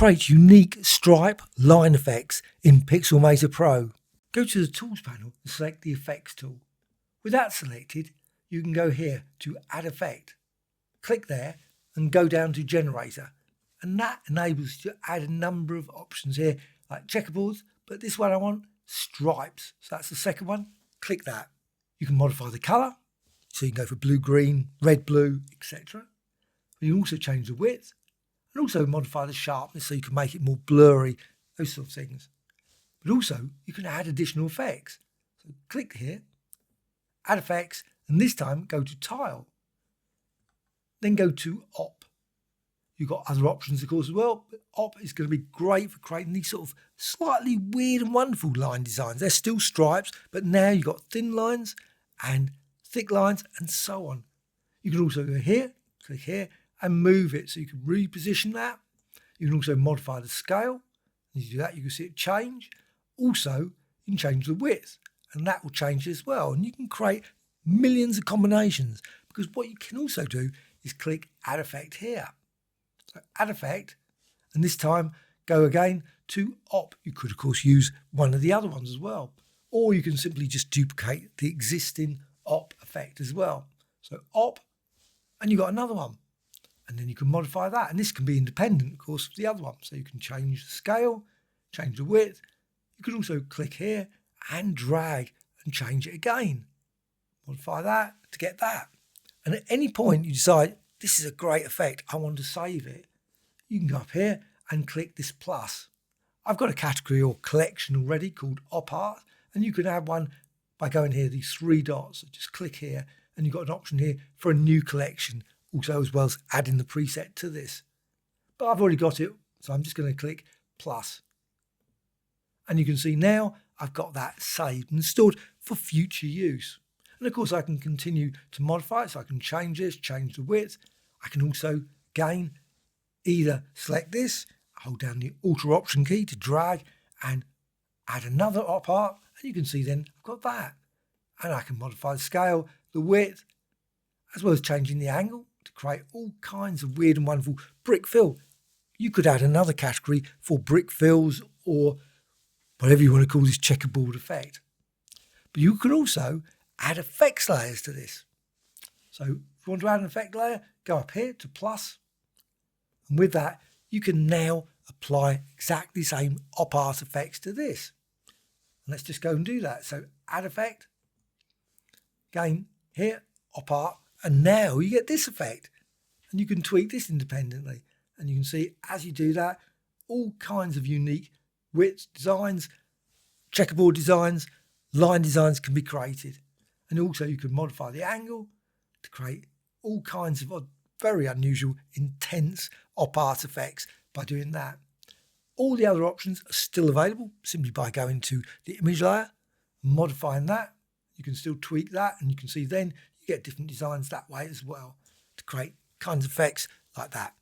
create unique stripe line effects in Pixelmator Pro. Go to the Tools panel and select the Effects tool. With that selected, you can go here to Add Effect. Click there and go down to Generator. And that enables you to add a number of options here, like checkerboards, but this one I want stripes. So that's the second one. Click that. You can modify the colour, so you can go for blue, green, red, blue, etc. You can also change the width and also modify the sharpness so you can make it more blurry, those sort of things. But also you can add additional effects. So click here, Add Effects, and this time go to Tile. Then go to Op. You've got other options, of course, as well, but Op is going to be great for creating these sort of slightly weird and wonderful line designs. They're still stripes, but now you've got thin lines and thick lines and so on. You can also go here, click here, and move it so you can reposition that. You can also modify the scale. As you do that, you can see it change. Also, you can change the width, and that will change as well. And you can create millions of combinations, because what you can also do is click Add Effect here. So Add Effect, and this time go again to Op. You could, of course, use one of the other ones as well, or you can simply just duplicate the existing Op effect as well. So Op, and you've got another one, and then you can modify that, and this can be independent, of course, of the other one. So you can change the scale, change the width. You can also click here and drag and change it again. Modify that to get that. And at any point you decide, this is a great effect, I want to save it, you can go up here and click this plus. I've got a category or collection already called Op Art, and you can add one by going here, these three dots. So just click here, and you've got an option here for a new collection, also as well as adding the preset to this. But I've already got it, so I'm just going to click plus. And you can see now I've got that saved and stored for future use. And of course I can continue to modify it, so I can change this, change the width. I can also again either select this, hold down the Alt Option key to drag and add another op art, and you can see then I've got that. And I can modify the scale, the width, as well as changing the angle to create all kinds of weird and wonderful brick fill. You could add another category for brick fills or whatever you want to call this checkerboard effect. But you can also add effects layers to this. So if you want to add an effect layer, go up here to plus. And with that, you can now apply exactly the same op art effects to this. And let's just go and do that. So add effect, again here, op art, and now you get this effect. And you can tweak this independently. And you can see as you do that, all kinds of unique width designs, checkerboard designs, line designs can be created. And also you can modify the angle to create all kinds of very unusual, intense op art effects by doing that. All the other options are still available simply by going to the image layer, modifying that. You can still tweak that, and you can see then you get different designs that way as well to create kinds of effects like that.